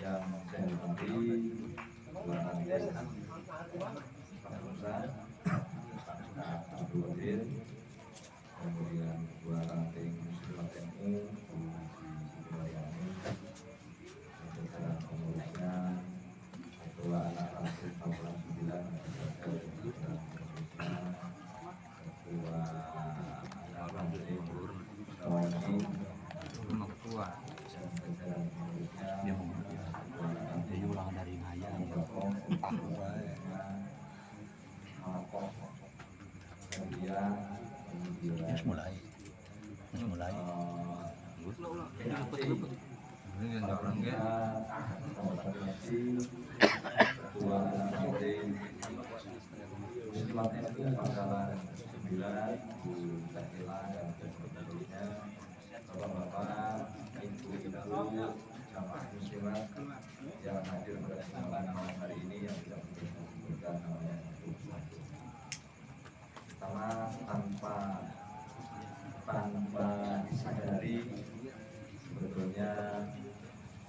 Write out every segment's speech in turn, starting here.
yang saya hormati Tuan Andes, Pak Musa, Pak Abdul, kemudian Ketua Ranting Muslimat NU, Bu Siti Maryani, jajaran pengurusnya, Ketua Anak Ranting 49, Ketua Anak Ranting Kawani, Ketua dan jajaran pengurusnya. Dia ulang dari Maya. Mulai. Muslimat NU Pangkalan 9, Bu Zakila dan seterusnya, bapak-bapak, ibu-ibu, jamaah muslimat yang hadir pada kesempatan malam hari ini yang tidak disebutkan namanya. Pertama, tanpa disadari sebetulnya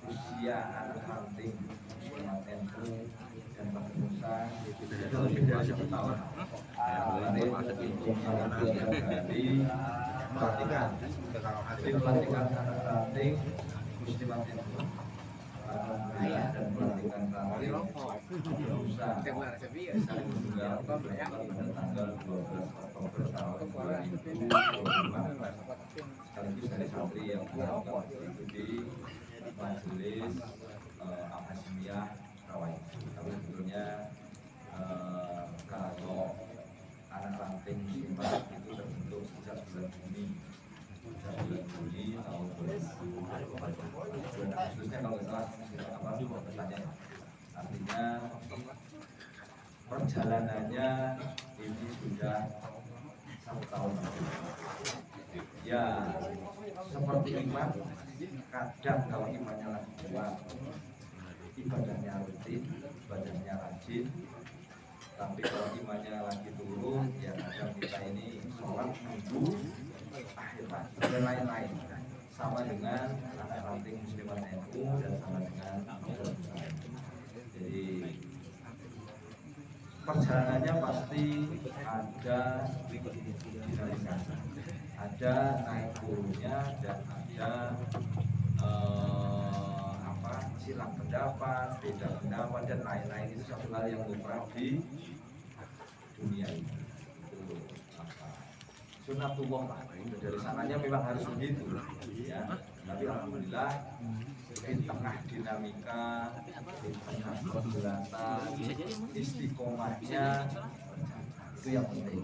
usia anak ranting Muslimat NU dan Pak Musa itu lebih dari 1 tahun. Perhatikan, jadi pelantikan anak ranting Muslimat NU dan pelantikan ranting Musa juga pada tanggal 12 Oktober tahun 2025 sekaligus dari santri yang mengikuti majelis Al-Hasimiyah Rawai. Tapi sebetulnya kalau anak ranting muslimat itu terbentuk sejak bulan Juni tahun 2020. Bulan Agustusnya kalau nggak salah bertanya. Artinya perjalanannya ini sudah 1 tahun. Ya, seperti iman, kadang kalau imannya lagi kuat, ibadahnya rutin, ibadahnya rajin. Tapi kalau imannya lagi turun, ya kadang kita ini sholat minggu, akhirnya dan lain-lain. Sama dengan anak ranting Muslimat NU dan sama dengan jadi perjalanannya pasti ada dinamika, ada naik turunnya dan ada silang pendapat, beda pendapat dan lain-lain. Itu satu hal yang lumrah di dunia ini. Itu sunatullah lah. Dari sananya memang harus begitu, ya. Tapi alhamdulillah di tengah dinamika, di tengah pergulatan, istiqomahnya itu yang penting,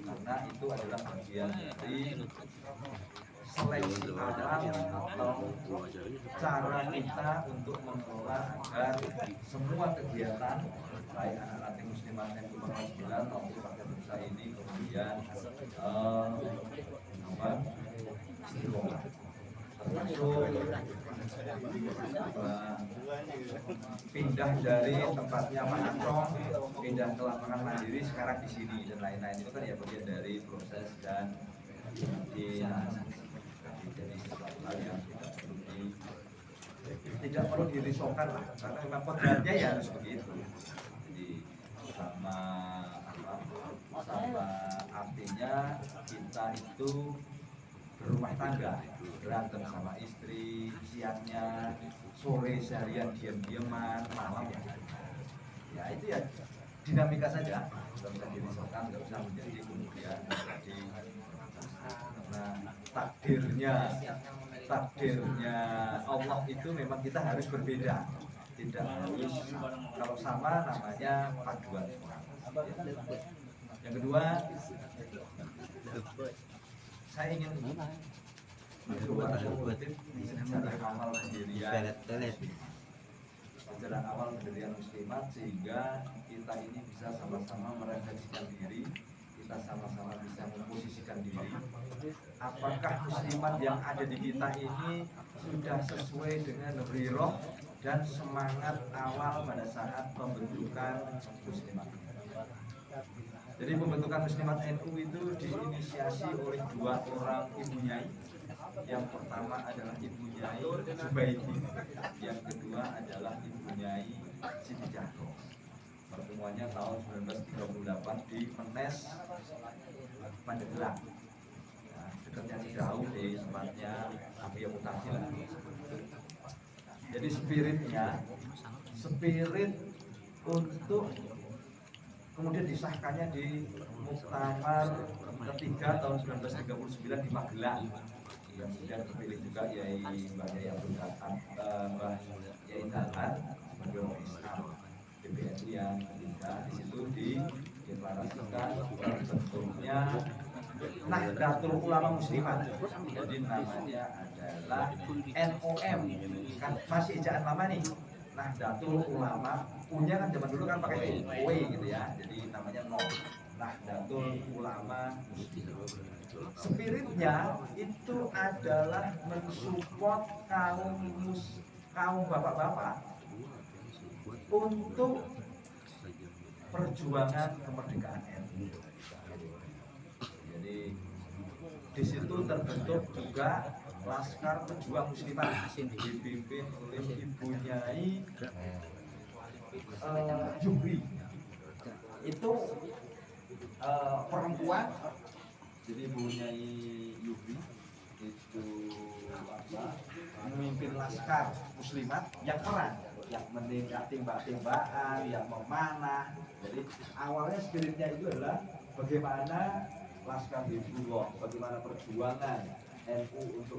karena itu adalah bagian dari seleksi alam atau cara kita untuk mengelola agar semua kegiatan baik anak ranting Muslimat NU Pangkalan 9 maupun Partai Bursa ini kemudian istiqomah, termasuk pindah dari tempatnya Pak Acong, pindah ke lapangan mandiri sekarang di sini dan lain-lain. Itu kan ya bagian dari proses dan jadi sesuatu hal yang tidak perlu dirisaukan lah, karena memang kodratnya ya harus begitu. Jadi sama artinya kita itu berumah tangga, berantem sama istri, siangnya, sore seharian diam-diaman, malam ya itu ya dinamika saja, nggak bisa dirisaukan, nggak bisa menjadi kemudian menjadi karena takdirnya Allah itu memang kita harus berbeda, tidak harus kalau sama namanya paduan. Yang kedua, saya ingin dari amal sendirian ajaran awal pendirian muslimat, sehingga kita ini bisa sama-sama merefleksikan diri, kita sama-sama bisa memposisikan diri. Apakah muslimat yang ada di kita ini sudah sesuai dengan ghairah dan semangat awal pada saat pembentukan muslimat. Jadi pembentukan muslimat NU itu diinisiasi oleh 2 orang ibu nyai. Yang pertama adalah Ibu Nyai Zubaidi, yang kedua adalah Ibu Nyai Siti Jahro. Pertemuannya tahun 1938 di Menes, Pandeglang. Nah, dekatnya jauh di tempatnya Abiya Mutasi lah. Jadi spirit untuk kemudian disahkannya di Muktamar ketiga tahun 1939 di Magelang. Dan kemudian terpilih juga Mbak Yai Abdul Hasan, Mbak Yai Dahlan sebagai orang Islam PBNU yang ketiga. Di situ dideklarasikan terbentuknya Nahdlatul Ulama Muslimat. Jadi namanya adalah NOM, kan masih ejaan lama nih. Nahdlatul Ulama, punya kan zaman dulu kan pakai O gitu ya. Jadi namanya Nahdlatul Ulama Muslimat. Spiritnya itu adalah mensupport kaum bapak-bapak untuk perjuangan kemerdekaan NU. Jadi di situ terbentuk juga Laskar Pejuang Muslimat dipimpin oleh Ibu Nyai Jumri. Itu perempuan. Jadi Ibu Nyai Yubri itu memimpin Laskar Muslimat yang perang, yang meningkat tembak-tembakan, yang memanah. Jadi awalnya spiritnya itu adalah bagaimana Laskar Hizbullah, bagaimana perjuangan NU untuk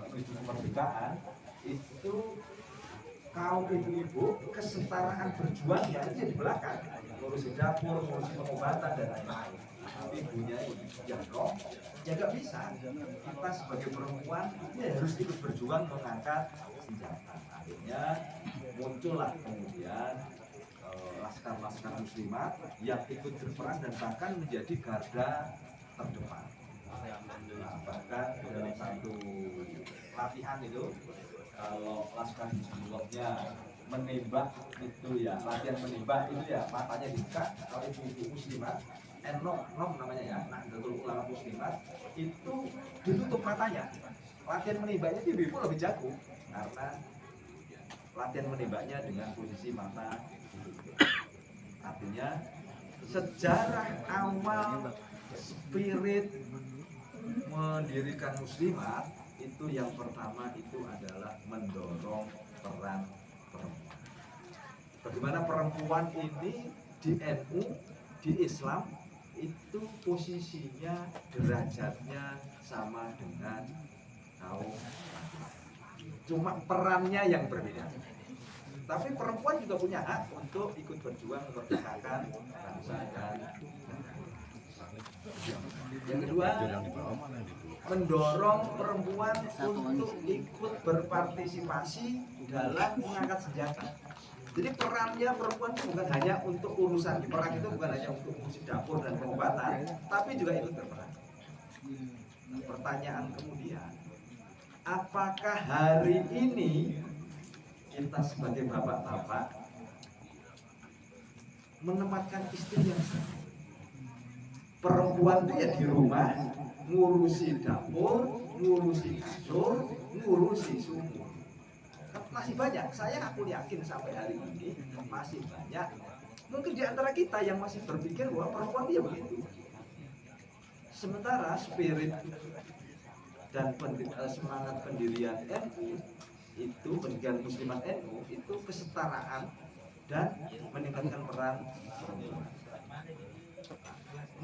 menuju kemerdekaan itu kaum ibu-ibu kesetaraan berjuangnya itu di belakang, ngurusin dapur, ngurusin pengobatan dan lain-lain. Tapi ibunya Jahro ya nggak bisa. Kita sebagai perempuan ya harus ikut berjuang mengangkat senjata. Akhirnya muncullah kemudian laskar-laskar muslimat yang ikut berperang dan bahkan menjadi garda terdepan. Nah, bahkan dalam satu latihan itu, kalau laskar Hizbullahnya menembak itu ya, latihan menembak itu ya matanya dibuka. Kalau ibu-ibu muslimat nom namanya ya, Nahdlatul Ulama Muslimat itu ditutup matanya. Latihan menembaknya di ibu lebih jago karena latihan menembaknya dengan posisi mata ditutup. Artinya sejarah awal spirit mendirikan muslimat itu yang pertama itu adalah mendorong peran perempuan. Bagaimana perempuan ini di NU, di Islam itu posisinya, derajatnya sama dengan kaum laki-laki. Cuma perannya yang berbeda. Tapi perempuan juga punya hak untuk ikut berjuang memerdekakan bangsa dan negara. Yang kedua, mendorong perempuan untuk ikut berpartisipasi dalam mengangkat senjata. Jadi perannya perempuan itu bukan hanya untuk urusan di perang, itu bukan hanya untuk urusan dapur dan pengobatan, tapi juga ikut berperang. Nah, pertanyaan kemudian, apakah hari ini kita sebagai bapak-bapak menempatkan istri yang sama? Perempuan itu ya di rumah ngurusi dapur, ngurusi kasur, ngurusi sumur. Masih banyak, aku yakin sampai hari ini masih banyak mungkin di antara kita yang masih berpikir bahwa perempuan dia begitu. Sementara spirit dan semangat pendirian NU itu, pendirian muslimat NU itu kesetaraan dan meningkatkan peran perempuan.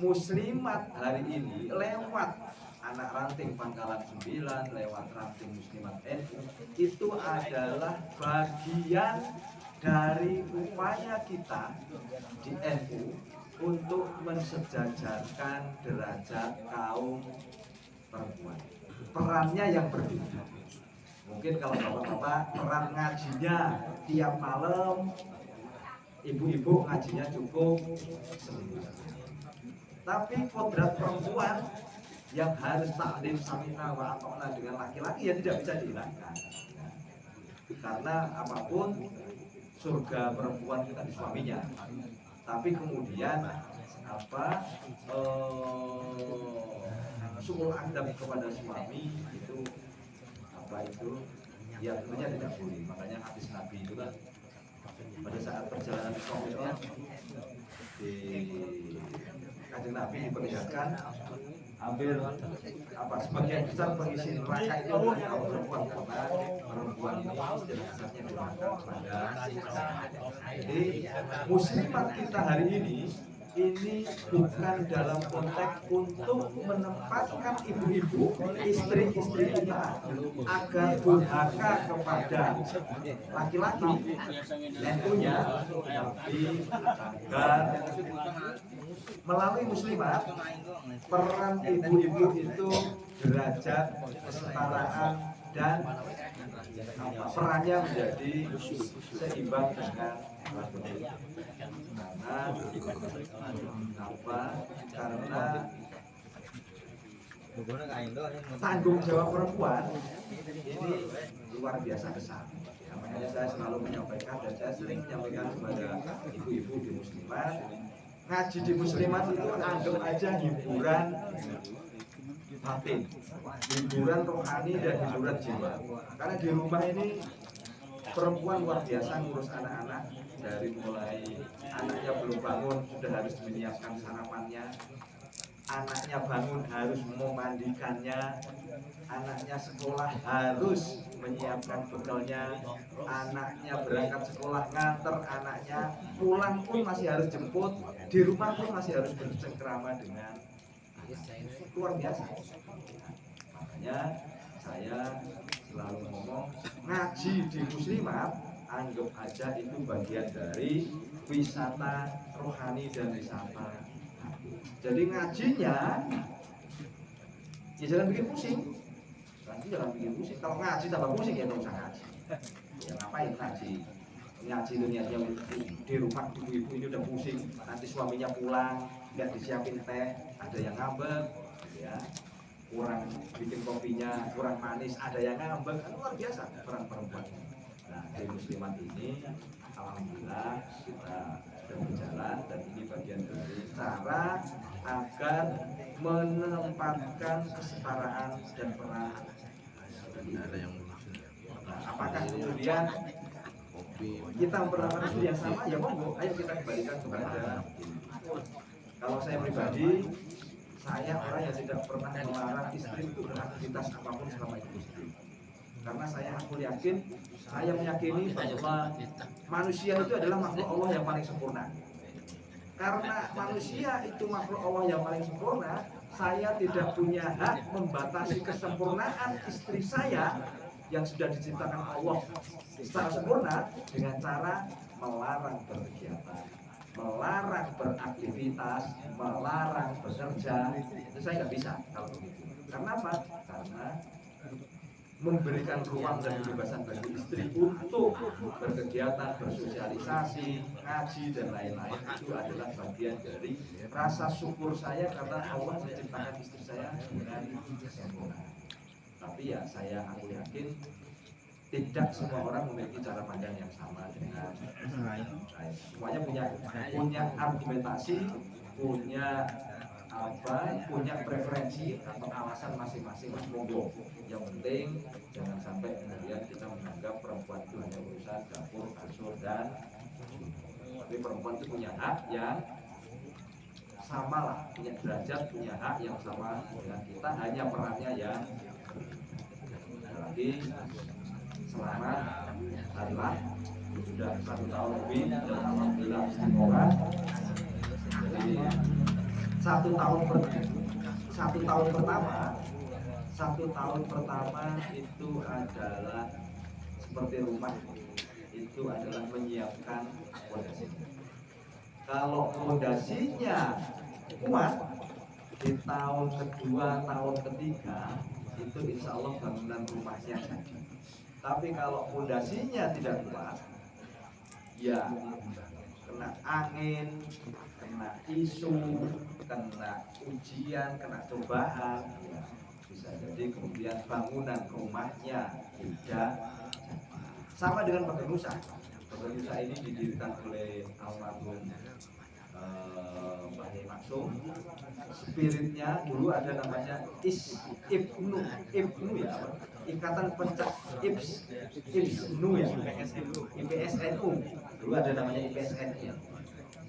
Muslimat hari ini lewat anak ranting Pangkalan 9, lewat ranting muslimat NU itu adalah bagian dari upaya kita di NU untuk mensejajarkan derajat kaum perempuan. Perannya yang berbeda. Mungkin kalau bapak-bapak peran ngajinya tiap malam, ibu-ibu ngajinya cukup seminggu. Tapi kodrat perempuan yang harus taklim samina wa ata'na dengan laki-laki ya tidak bisa dihilangkan. Karena apapun surga perempuan kita di suaminya. Tapi kemudian sukul adab kepada suami itu ya tentunya tidak boleh. Makanya hadis Nabi itu kan pada saat perjalanan Isra di Kanjeng Nabi diperlihatkan hampir sebagian besar pengisi neraka itu adalah kaum perempuan, karena perempuan ini jadi asasnya dimakan pada. Jadi muslimat kita hari ini bukan dalam konteks untuk menempatkan ibu-ibu, istri-istri kita agar durhaka kepada laki-laki. Tentunya tapi agar melalui muslimat peran ibu-ibu itu derajat kesetaraan dan perannya menjadi seimbang dengan laki-laki. Karena tanggung jawab perempuan ini luar biasa besar. Makanya saya selalu menyampaikan dan saya sering menyampaikan kepada ibu-ibu di muslimat, ngaji di muslimat itu anggap aja hiburan batin, hiburan rohani dan hiburan jiwa. Karena di rumah ini perempuan luar biasa ngurus anak-anak, dari mulai anaknya belum bangun sudah harus menyiapkan sarapannya, anaknya bangun harus memandikannya, anaknya sekolah harus menyiapkan bekalnya, anaknya berangkat sekolah nganter anaknya, pulang pun masih harus jemput, di rumah pun masih harus bercengkrama dengan luar biasa. Makanya saya selalu ngomong, ngaji di muslimat anggap aja itu bagian dari wisata rohani dan wisata. Jadi ngajinya ya jangan bikin pusing. Ngaji jangan bikin pusing. Kalau ngaji tambah pusing ya nggak usah ngaji. Ya ngapain ngaji? Ngaji itu niatnya di rumah ibu-ibu ini udah pusing. Nanti suaminya pulang nggak disiapin teh, ada yang ngambek, ya kurang bikin kopinya kurang manis, ada yang ngambek, kan luar biasa peran perempuan. Nah di muslimat ini alhamdulillah kita sudah berjalan dan ini bagian dari cara agar menempatkan kesetaraan dan peran. Nah, apakah kemudian kita memperlakukan istri yang sama? Ya monggo, ayo kita kembalikan kepada. Kalau saya pribadi, saya orang yang tidak pernah melarang istri itu beraktivitas apapun selama itu istri. Karena aku yakin, saya meyakini bahwa manusia itu adalah makhluk Allah yang paling sempurna. Karena manusia itu makhluk Allah yang paling sempurna, saya tidak punya hak membatasi kesempurnaan istri saya yang sudah diciptakan Allah secara sempurna dengan cara melarang berkegiatan, melarang beraktivitas, melarang bekerja. Itu saya nggak bisa kalau begitu. Karena apa? Karena memberikan ruang dan kebebasan bagi istri untuk berkegiatan, bersosialisasi, ngaji dan lain-lain itu adalah bagian dari rasa syukur saya karena Allah menciptakan istri saya dengan sempurna. Tapi ya aku yakin tidak semua orang memiliki cara pandang yang sama dengan saya. Semuanya punya argumentasi, punya preferensi atau alasan masing-masing. Monggo. Yang penting jangan sampai kemudian kita menganggap perempuan itu hanya urusan dapur, kasur dan tapi perempuan itu punya hak yang sama lah, punya derajat, punya hak yang sama dengan kita, hanya perannya yang lagi. Selamat adalah sudah 1 tahun lebih dan alhamdulillah istiqomah. Jadi 1 tahun pertama itu adalah seperti rumah, itu adalah menyiapkan fondasi. Kalau fondasinya kuat, di tahun kedua, tahun ketiga itu insya Allah bangunan rumahnya jadi. Tapi kalau fondasinya tidak kuat, ya kena angin, kena isu, kena ujian, kena cobaan, ya bisa jadi kemudian bangunan rumahnya tidak sama dengan Pagar Nusa. Pagar Nusa ini didirikan oleh almarhum Mbah Yai Maksum. Spiritnya dulu ada namanya Ibnu ya, Ikatan Pencak Ibnu ya, IPSNU. Dulu ada namanya IPSNU,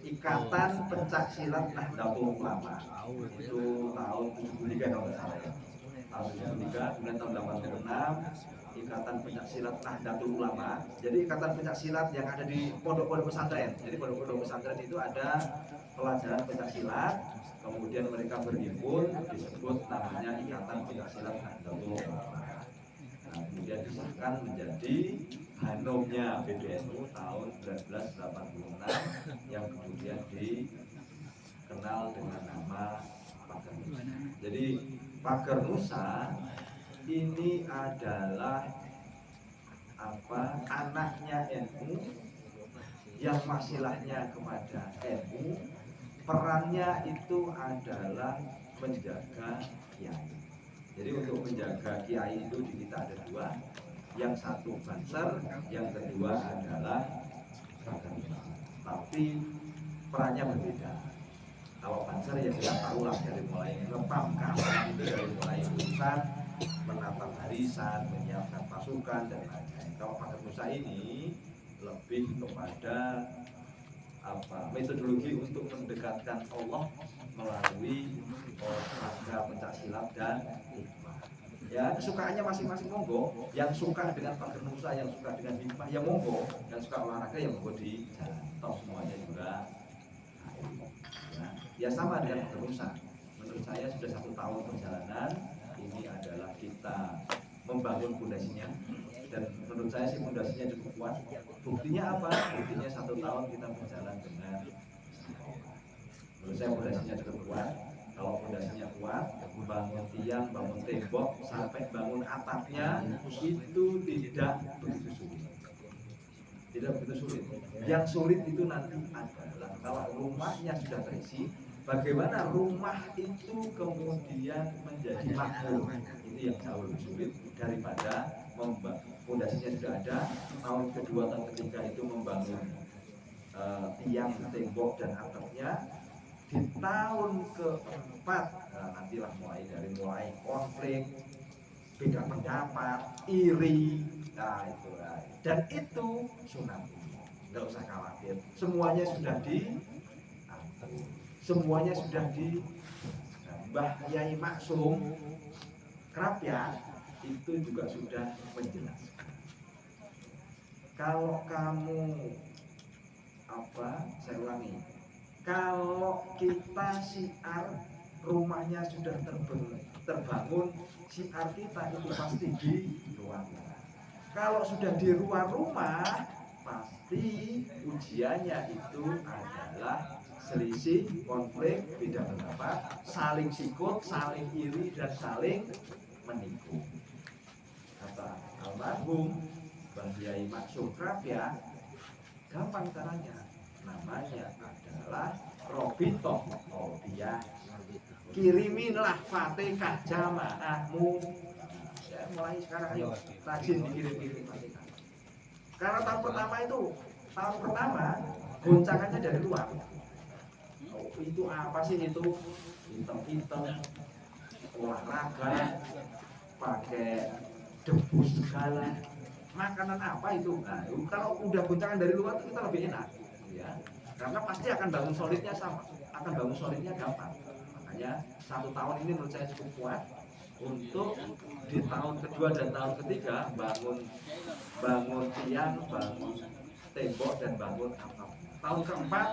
Ikatan Pencak Silat Nahdlatul Ulama. Itu tahun 73 kalau nggak salah ya. Tahun 73, kemudian tahun 86 Ikatan Pencak Silat Nahdlatul Ulama. Jadi ikatan pencak silat yang ada di pondok-pondok pesantren. Jadi pondok-pondok pesantren itu ada pelajaran pencak silat, kemudian mereka berhimpun disebut namanya Ikatan Pencak Silat Nahdlatul Ulama. Nah, kemudian disahkan menjadi Hanomnya PBNU tahun 1986 yang kemudian dikenal dengan nama Pagar Nusa. Jadi Pagar Nusa ini adalah anaknya NU yang wasilahnya kepada NU. Perannya itu adalah menjaga kiai. Jadi untuk menjaga kiai itu di kita ada dua, yang satu Banser, yang kedua adalah Pagar Nusa. Tapi perannya berbeda. Kalau Banser ya kita tahu lah, dari mulai ngepam keamanan itu, dari mulai urusan menata barisan, menyiapkan pasukan dan lain-lain. Kalau Pagar Nusa ini lebih kepada metodologi untuk mendekatkan Allah melalui olahraga pencak silat dan hikmah. Ya, kesukaannya masing-masing monggo. Yang suka dengan Pagar Nusa, yang suka dengan hikmah ya monggo. Yang suka olahraga ya monggo di jalan. Toh semuanya juga ya sama dengan Pagar Nusa. Menurut saya sudah 1 tahun perjalanan, ini adalah kita membangun fondasinya, dan menurut saya sih fondasinya cukup kuat. Buktinya apa? Buktinya 1 tahun kita berjalan dengan, menurut saya fondasinya cukup kuat. Kalau fondasinya kuat, bangun tiang, bangun tembok, sampai bangun atapnya itu tidak begitu sulit. Tidak begitu sulit. Yang sulit itu nanti adalah kalau rumahnya sudah terisi, bagaimana rumah itu kemudian menjadi makmur. Itu yang jauh lebih sulit daripada fondasinya sudah ada. Tahun kedua, tahun ketiga itu membangun tiang, tembok dan atapnya. Di tahun keempat, nantilah mulai konflik, beda pendapat, iri, nah itu. Dan itu sunat, nggak usah khawatir. Semuanya sudah semuanya sudah di Mbah Yai Maksum Krapyak itu juga sudah menjelaskan. Kalau kamu saya ulangi, kalau kita siar rumahnya sudah terbangun, siar kita itu pasti di luar rumah. Kalau sudah di luar rumah, pasti ujiannya itu adalah selisih, konflik, beda pendapat, saling sikut, saling iri, dan saling menikung. Kata almarhum Mbah Yai Maksum Krapyak, gampang caranya. Namanya adalah Robitoh Obiyah. Kiriminlah Fatihah jamaahmu. Ya, mulai sekarang ayo rajin dikirim Fatihah. Karena tahun pertama goncangannya dari luar. Itu apa sih itu? Hitam-hitam, olahraga, pakai debu segala. Makanan apa itu? Nah, kalau udah goncangan dari luar itu kita lebih enak, ya. Karena pasti akan bangun solidnya sama, akan bangun solidnya gampang. Makanya 1 tahun ini menurut saya cukup kuat untuk di tahun kedua dan tahun ketiga bangun tiang, bangun tembok dan bangun atap. Tahun keempat,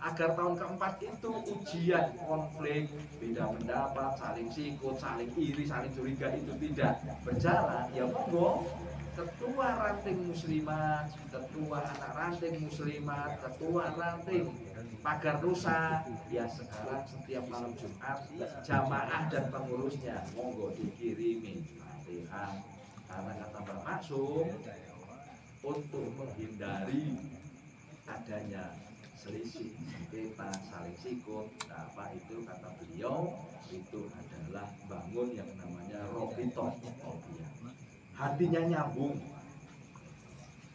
agar tahun keempat itu ujian, konflik, beda pendapat, saling sikut, saling iri, saling curiga itu tidak berjalan, ya monggo ketua ranting muslimat, ketua anak ranting muslimat, ketua ranting Pagar Nusa, ya sekarang setiap malam Jumat jamaah dan pengurusnya monggo dikirimi Fatihah Karena kata Mbak Maksum, untuk menghindari adanya selisih, sengketa, saling sikut, apa itu kata beliau itu adalah bangun yang namanya robitoh, hatinya nyambung.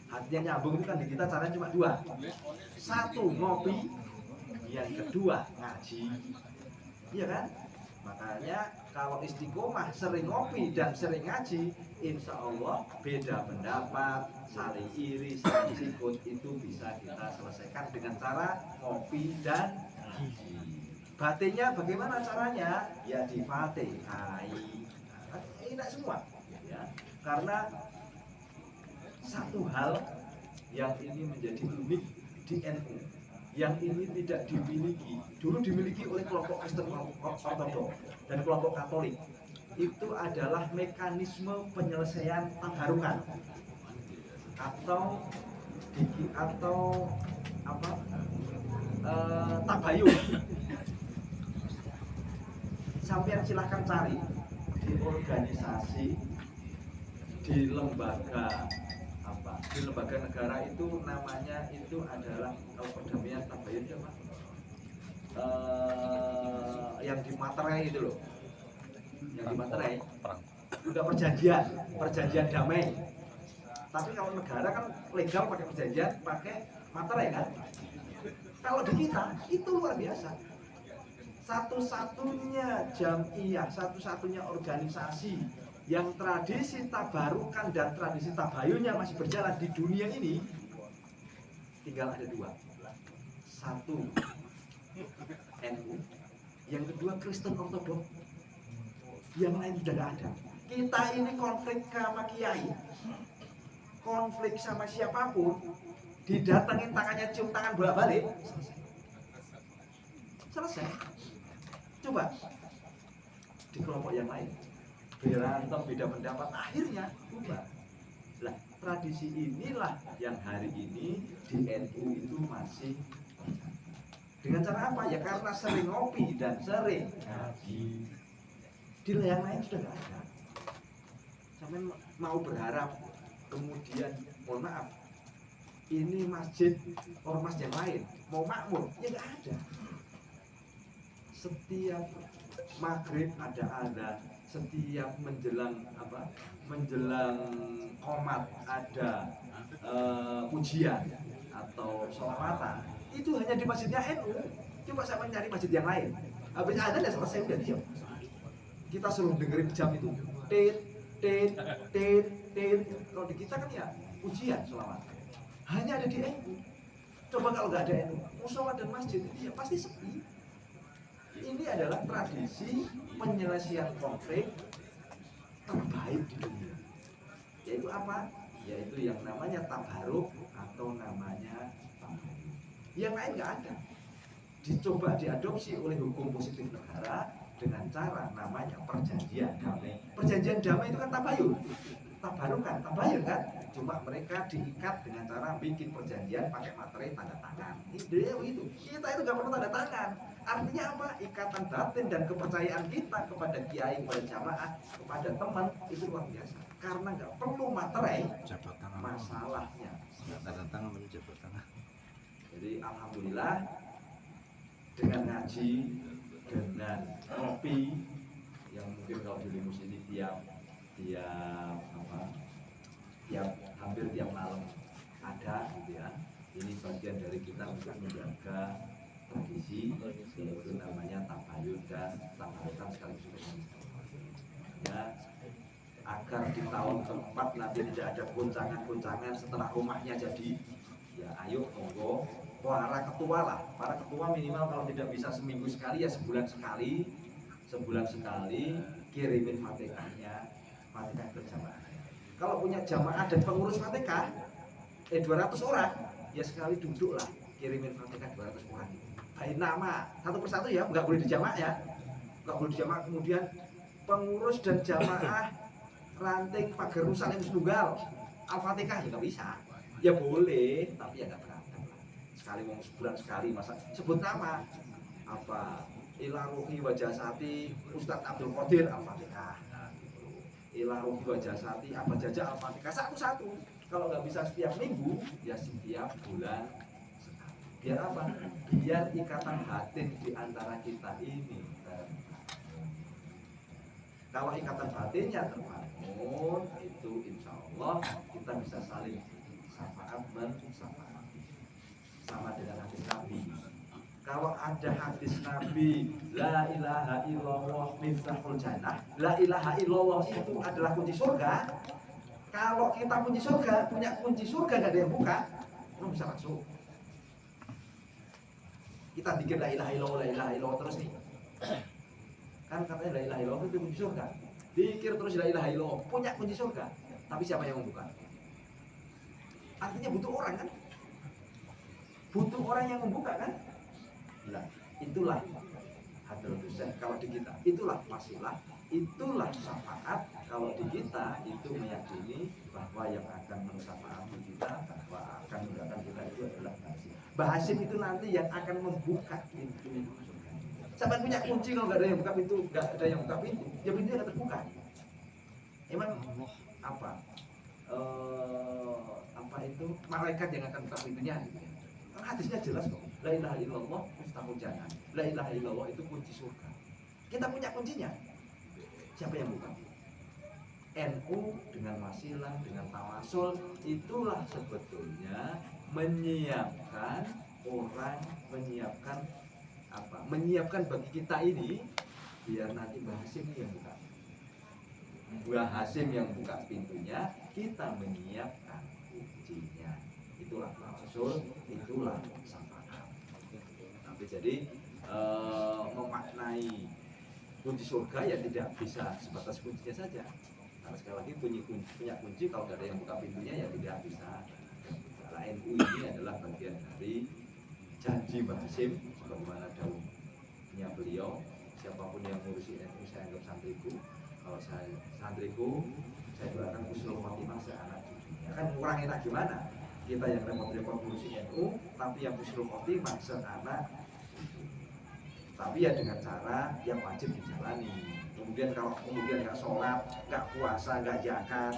Hatinya nyambung itu kan di kita caranya cuma dua. Satu ngopi, yang kedua ngaji. Iya kan? Makanya kalau istiqomah sering ngopi dan sering ngaji, insya Allah beda pendapat, saling iri, saling sikut itu bisa kita selesaikan dengan cara ngopi dan ngaji. Batinnya bagaimana caranya? Ya di Fatihai. Enak semua, ya. Karena satu hal yang ini menjadi unik di NU, yang ini tidak dimiliki, dulu dimiliki oleh kelompok Kristen Ortodoks dan kelompok Katolik, itu adalah mekanisme penyelesaian tabarukan atau tabayun. Sampean silahkan cari di organisasi, di lembaga negara itu namanya itu adalah kalau perdamaian tabayun ya Pak, yang di materai itu loh, yang di materai udah perjanjian damai. Tapi kalau negara kan legal pakai perjanjian, pakai materai kan. Kalau di kita itu luar biasa. Satu-satunya jamiah, satu-satunya organisasi yang tradisi tabarukan dan tradisi tabayunnya masih berjalan di dunia ini tinggal ada dua. Satu NU, yang kedua Kristen Ortodoks. Yang lain sudah tidak ada. Kita ini konflik sama kiai, konflik sama siapapun, didatengin tangannya cium tangan bolak-balik, selesai. Coba di kelompok yang lain berantem, beda pendapat, akhirnya ubah. Lah, tradisi inilah yang hari ini di NU itu masih dengan cara apa? Ya karena sering ngopi dan sering ngaji. Di yang lain sudah nggak ada. Sampai mau berharap kemudian, mohon maaf, ini masjid ormas yang lain mau makmur, ya nggak ada. Setiap maghrib ada azan, setiap menjelang qomat ada pujian atau sholawatan, itu hanya di masjidnya NU. Coba saya mencari masjid yang lain, habis azan ya selesai, udah diam. Kita suruh dengerin jam itu, tit. Kalau di kita kan ya pujian, sholawat, hanya ada di NU. Coba kalau nggak ada NU, mushola dan masjid itu ya pasti sepi. Ini adalah tradisi penyelesaian konflik terbaik di dunia. Yaitu apa? Yaitu yang namanya tabaruk atau namanya tabayun. Yang lain nggak ada. Dicoba diadopsi oleh hukum positif negara dengan cara namanya perjanjian damai. Perjanjian damai itu kan tabayun, tabarukan, tabayun kan? Cuma mereka diikat dengan cara bikin perjanjian pakai materai tanda tangan. Itu kita itu nggak perlu tanda tangan. Artinya apa? Ikatan batin dan kepercayaan kita kepada kiai, kepada jamaah, kepada teman itu luar biasa. Karena nggak perlu materai, masalahnya. Tanda tangan menjabat tangan. Jadi alhamdulillah dengan ngaji, dengan kopi yang mungkin kalau di Limus ini tiap hampir tiap malam ada gitu ya. Ini bagian dari kita untuk menjaga tradisi, yaitu namanya tabayun dan tabarukan sekaligus ya, agar di tahun keempat nanti tidak ada goncangan-goncangan setelah rumahnya jadi. Ya ayo monggo para ketua lah, para ketua minimal kalau tidak bisa seminggu sekali ya sebulan sekali kirimin Fatihahnya, Fatihah berjamaah. Kalau punya jamaah dan pengurus Fatihah 200 orang ya sekali duduk lah kirimin Fatihah 200 orang. Baik nama satu persatu ya, nggak boleh dijamaah ya, nggak boleh dijamaah. Kemudian pengurus dan jamaah ranting pagar rusak yang tunggal Al-Fatihah ya nggak bisa. Ya boleh, tapi ya nggak berantem lah. Sekali mau sebulan sekali, masa sebut nama apa Ilaruhi Wajasati Ustadz Abdul Qadir Al-Fatihah, Ilahi wa jasati apa jajah al-fatihah satu-satu. Kalau nggak bisa setiap minggu ya setiap bulan sekali. Biar apa? Biar ikatan batin di antara kita ini kalau ikatan batinnya terbangun, itu insya Allah kita bisa saling syafaat bersama sama dengan hadis Nabi. Kalau ada hadis Nabi, la ilaha illallah miftahul jannah, la ilaha illallah itu adalah kunci surga. Kalau kita kunci surga, punya kunci surga nggak ada yang buka, belum bisa masuk. Kita dikir la ilaha illallah terus nih. Kan katanya la ilaha illallah itu kunci surga. Dikir terus la ilaha illallah punya kunci surga, tapi siapa yang membuka? Artinya butuh orang kan? Butuh orang yang membuka kan? Nah, itulah hadal dosa kalau di kita, itulah wasilah, itulah syafaat kalau di kita itu meyakini bahwa yang akan mensyafaati kita, bahwa akan mendoakan kita itu adalah Bahasim. Bahasim itu nanti yang akan membuka pintu surga. Sampai punya kunci, kalau nggak ada yang buka pintu, nggak ada yang buka pintu, ya pintunya nggak terbuka. Emang apa? Apa itu malaikat yang akan buka pintunya? Gitu ya. Kan hadisnya jelas kok. La ilaha illallah miftahul jannah. La ilaha illallah itu kunci surga. Kita punya kuncinya. Siapa yang buka? NU dengan wasilah, dengan tawasul, itulah sebetulnya menyiapkan orang, menyiapkan apa? Menyiapkan bagi kita ini biar nanti Bahasim yang buka. Bahasim yang buka pintunya, kita menyiapkan kuncinya. Itulah tawasul, itulah syafaat. Tapi jadi memaknai kunci surga ya tidak bisa sebatas kuncinya saja. Karena sekali lagi punya kunci kalau nggak ada yang buka pintunya ya tidak bisa. Karena NU ini adalah bagian dari janji Bahasim sebagaimana daunnya beliau. Siapapun yang ngurusi NU saya anggap santriku. Kalau saya santriku, saya doakan husnul khotimah seanak cucunya. Kan kurang enak gimana? Kita yang repot-repot ngurusi NU, tapi yang husnul khotimah seanak. Tapi ya dengan cara yang wajib dijalani. Kemudian kalau kemudian nggak sholat, nggak puasa, nggak zakat,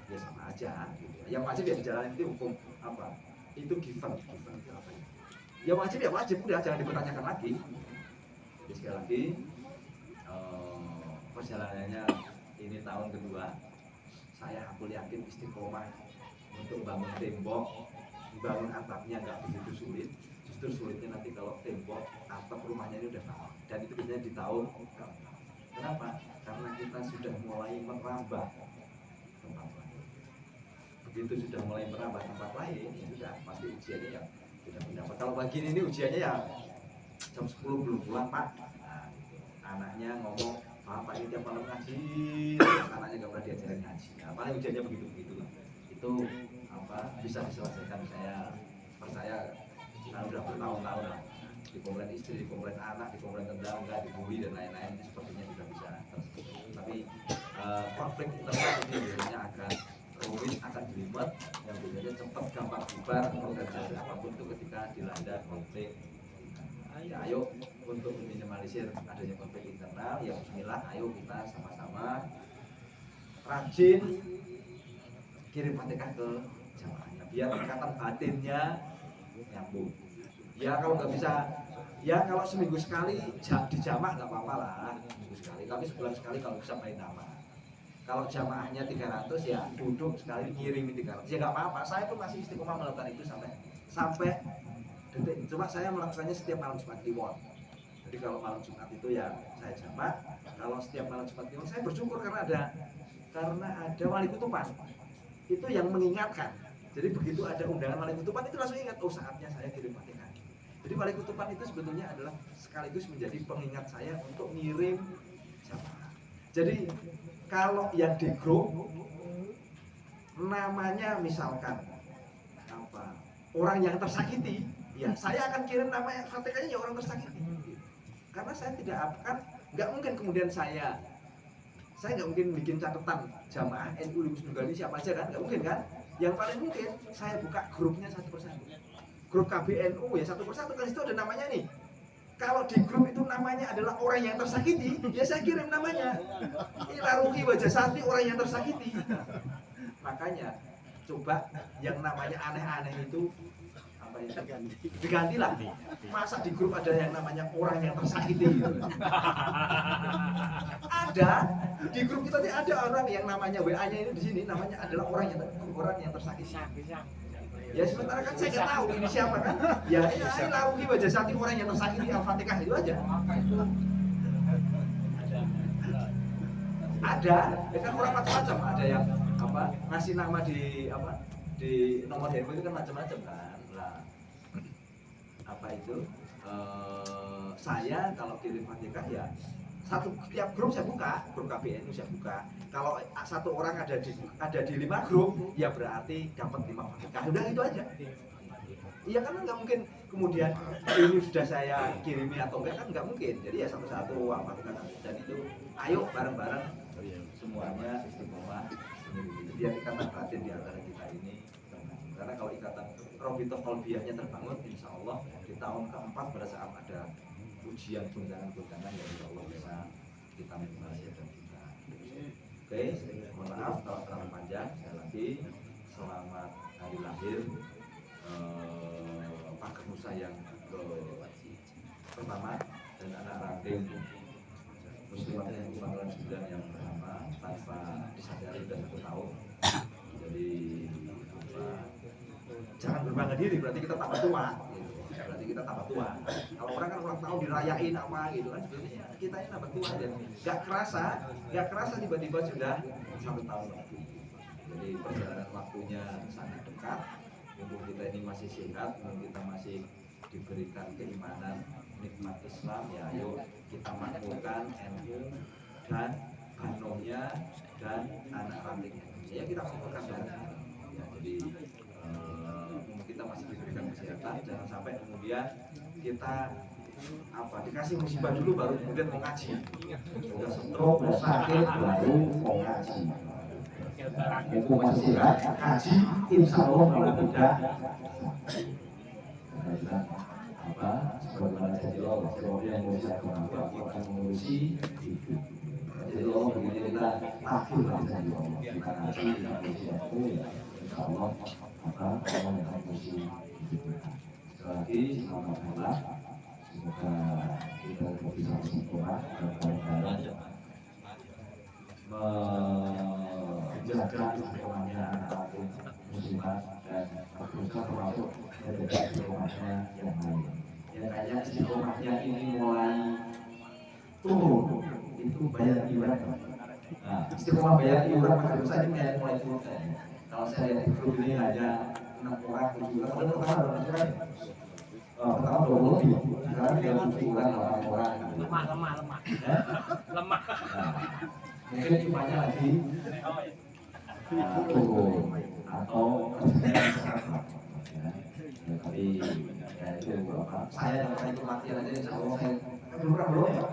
ya sama aja. Gitu. Yang wajib ya dijalani itu hukum apa? Itu given itu apa ya? Ya wajib, udah jangan dipertanyakan lagi. Jadi sekali lagi perjalanannya ini tahun kedua. Aku yakin istiqomah untuk bangun tembok, bangun atapnya nggak begitu sulit. Justru sulitnya nanti kalau tembok atap rumahnya ini udah lama, dan itu biasanya di tahun keempat. Kenapa? Karena kita sudah mulai merambah tempat lain. Begitu sudah mulai merambah tempat lain, ya sudah pasti ujiannya ya tidak mendapat. Kalau pagi ini ujiannya ya jam 10 belum pulang Pak. Nah, anaknya ngomong, Pak ini tiap malam ngaji, anaknya nggak pernah diajarin ngaji. Nah, paling ujiannya begitu lah. Itu apa bisa diselesaikan, saya percaya. Nah, udah bertahun-tahun lah dikomplain istri, dikomplain anak, dikomplain tetangga, dibully dan lain-lain, itu sepertinya sudah bisa terselesaikan. Tapi konflik internal ini biasanya akan rumit, akan jelimet, yang biasanya cepat gampang bubar organisasi apapun itu ketika dilanda konflik. Ya ayo untuk meminimalisir adanya konflik internal, ya bismillah, ayo kita sama-sama rajin kirim Fatihah ke jamaahnya biar ikatan batinnya nyambung. Ya kalau nggak bisa, ya kalau seminggu sekali di jamaah nggak apa-apa lah, seminggu sekali. Tapi sebulan sekali kalau bisa main nama. Kalau jamaahnya 300 ya duduk sekali ngirimin 300 ya nggak apa-apa. Saya pun masih istiqomah melakukan itu sampai detik. Cuma saya melakukannya setiap malam Jumat Kliwon. Jadi kalau malam Jumat itu ya saya jamaah. Kalau setiap malam Jumat Kliwon saya bersyukur karena ada wali kutuban itu yang mengingatkan. Jadi begitu ada undangan wali kutuban itu langsung ingat, oh saatnya saya kirim Fatihah. Jadi wali kutuban itu sebetulnya adalah sekaligus menjadi pengingat saya untuk ngirim jamaah. Jadi kalau yang di grup namanya misalkan apa orang yang tersakiti, ya saya akan kirim nama Fatihahnya ya orang tersakiti. Karena saya tidak akan, nggak mungkin kemudian saya nggak mungkin bikin catatan jamaah NU Gunung siapa aja kan, nggak mungkin kan. Yang paling mungkin saya buka grupnya satu persatu. Grup KBNU ya satu persatu, kan situ ada namanya nih. Kalau di grup itu namanya adalah orang yang tersakiti, ya saya kirim namanya. Ila ruhi wajah sati, orang yang tersakiti. Makanya coba yang namanya aneh-aneh itu apa itu digantilah. Masa di grup ada yang namanya orang yang tersakiti gitu. Ada di grup kita ini ada orang yang namanya WA-nya ini di sini namanya adalah orang yang tersakiti. Ya sementara kan saya nggak tahu ini siapa kan. Ya ini laruhi wajah sati, orang yang tersakiti, Al-Fatihah itu aja. Ada, ya kan orang macam-macam. Ada yang apa ngasih nama di apa di nomor handphone itu kan macam-macam kan. Nah, apa itu? Saya kalau kirim Fatihah ya tiap grup saya buka, grup KBNU saya buka. Kalau satu orang ada di 5 grup, ya berarti dapat 5 Fatihah. Udah itu aja. Iya kan nggak mungkin kemudian ini sudah saya kirimi atau enggak kan nggak mungkin. Jadi ya satu-satu apa dan itu ayo bareng-bareng semuanya istiqomah biar ikatan batin di antara kita ini terbangun. Karena kalau ikatan Robito Kolbiahnya terbangun, insya Allah di tahun keempat pada saat ada ujian guncangan-guncangan ya insya Allah bisa kita menghasialkan kita. Oke, mohon maaf kalau terlalu panjang. Sekali lagi selamat hari lahir Pak Kemusa yang pertama dan anak ranting muslimat yang kebanggaan 9 yang pertama tanpa disadari sudah 1 tahun. Jadi jangan berbangga diri, berarti kita tambah tua gitu. Berarti kita tambah tua. Kalau orang kan ulang tahun dirayain apa gitu kan, sebenarnya kita ini tambah tua dan gak kerasa tiba-tiba sudah 1 tahun lagi. Jadi perjalanan waktunya sangat dekat. Mumpung kita ini masih sehat, mumpung kita masih diberikan keimanan nikmat Islam, ya ayo kita makmurkan NU dan Banomnya dan anak rantingnya. Ya kita makmurkan bareng. Ya, jadi kita masih diberikan kesehatan, jangan sampai kemudian kita dikasih musibah dulu baru kemudian mau ngaji. Udah stroke, udah sakit baru mau ngaji. Itu masih sehat, ngaji insya Allah kalau tidak sebagaimana janji Allah, sebab yang bisa mengampuni akan mengurusi hidup. Jadi Allah begini kita akhir dari janji Allah. Kita ngaji, kita mengurusi waktu, ya insya Allah Allah akan mengurusi hidup kita. Sekali lagi, selamat malam. Semoga kita bisa sempurna dan bareng-bareng menjaga istiqomahnya anak muslimat dan berusaha termasuk menjaga istiqomahnya yang lain. Yang kayaknya istiqomahnya ini mulai turun, itu bayar iuran. Nah, istiqomah bayar iuran pada besar ini mulai turun. Kalau saya lihat di grup ini hanya 6 orang, 7 orang. Kalau pertama berapa iuran? Pertama 20 lebih. Sekarang 37 orang, 8 orang. Lemah. Mungkin cumanya lagi turun atau kerjanya sekarang. Tapi ya itu apa? Saya kalau itu latihan aja insya Allah saya belum ya.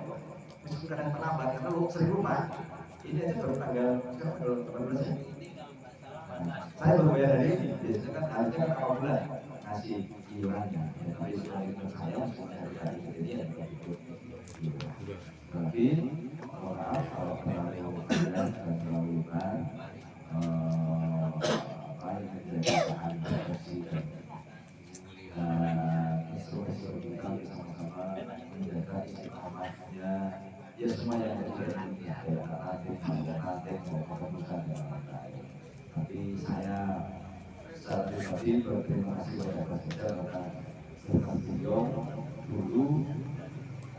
Meskipun kadang terlambat karena lu sering lupa. Ini aja baru tanggal sekarang baru 18 ya. Saya baru bayar hari ini. Biasanya kan harusnya kan awal bulan ngasih iurannya. Tapi sudah itu saya sudah hari ini ya. Tapi maaf kalau terlalu panjang dan terlalu lebar apa yang menjadi bahan diskusi dan isu-isu kita sama-sama menjaga istiqomahnya ya semua yang terjadi ya nanti mau keputusan yang lain. Tapi saya secara pribadi berterima kasih kepada Presiden karena setelah beliau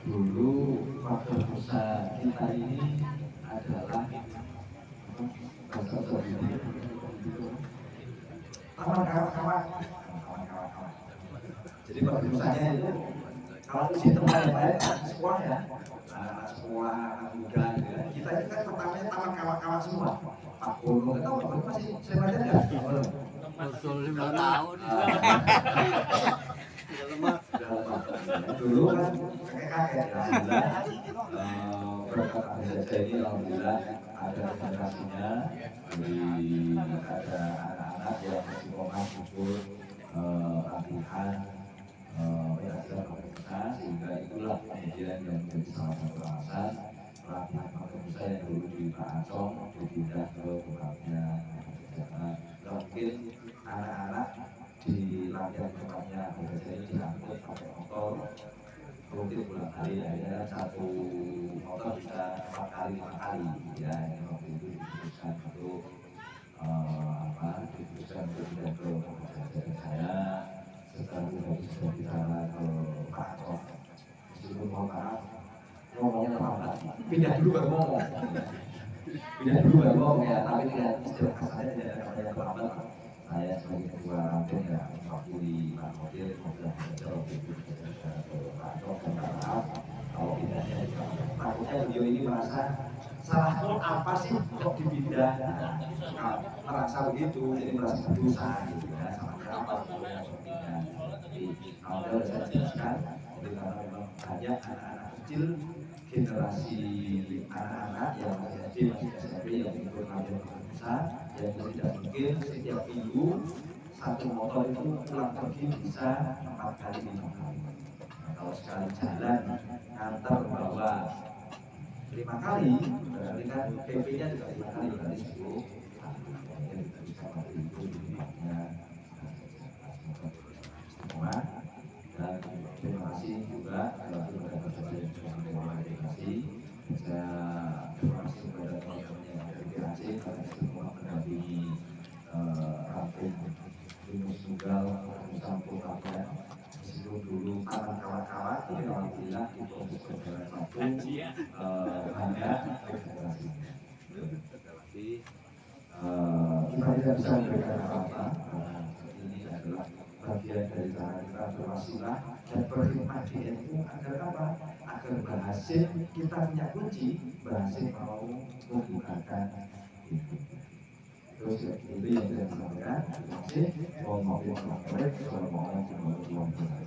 dulu faktor usaha kita ini adalah kawan-kawan. Jadi faktor usahanya itu kalau di tempat yang lain sekolah ya, anak sekolah, anak muda, kita ini kan pertamanya taman kawan-kawan semua. Pak Bono, kita masih saya baca nggak? Betul 5 tahun. Dulu kan kakek-kakek ya, berkat saja ini alhamdulillah ada generasinya, ada anak-anak yang istiqomah kumpul latihan, belajar keputusan sehingga itulah kemudian yang menjadi salah satu alasan pelatihan Musa yang dulu di Pak Acong dipindah ke tempatnya mungkin anak-anak di latihan tempatnya jadi diangkut pakai motor rutin pulang kali akhirnya satu motor bisa 4 kali 5 kali ya ini waktu itu diputuskan untuk diputuskan untuk pindah ke jadi saya setelah itu sudah bicara ke Pak Acong meskipun mohon maaf ngomongnya terlambat pindah dulu baru ngomong ya tapi tidak istilah kasarnya tidak ada namanya terlambat saya sebagai ketua ranting ya mewakili Pak Modir sudah menjawab itu ke Pak Acong dan maaf kalau pindahnya takutnya beliau ini merasa salah apa sih kok dipindah merasa begitu jadi merasa berdosa gitu ya sama kenapa beliau langsung pindah jadi awalnya saya jelaskan jadi karena memang banyak anak-anak kecil generasi anak-anak yang masih SD, masih SMP yang ikut latihan besar yang tidak mungkin setiap minggu satu motor itu pulang pergi bisa 4 kali 5 kali. Nah, kalau sekali jalan antar bawa 5 kali, berarti kan PP-nya juga 5 kali berarti 10 kali. Kita bisa mati itu di rumahnya. Istiqomah dan terima kasih juga kepada peserta yang sudah mengklarifikasi. Saya terima kasih kepada teman-teman yang dari PAC karena semua mendampingi ranting Yunus Nugal Sampul Kapian. Meskipun dulu kawan-kawan tapi alhamdulillah di proses perjalanan waktu banyak regenerasi. Kita tidak bisa memberikan apa-apa karena ini adalah bagian dari cara kita berwasilah dan berkhidmat di NU agar apa? Agar berhasil kita punya kunci berhasil mau membukakan itu. Terus itu yang saya sampaikan. Terima kasih. Mohon maaf yang kurang baik. Assalamualaikum warahmatullahi wabarakatuh.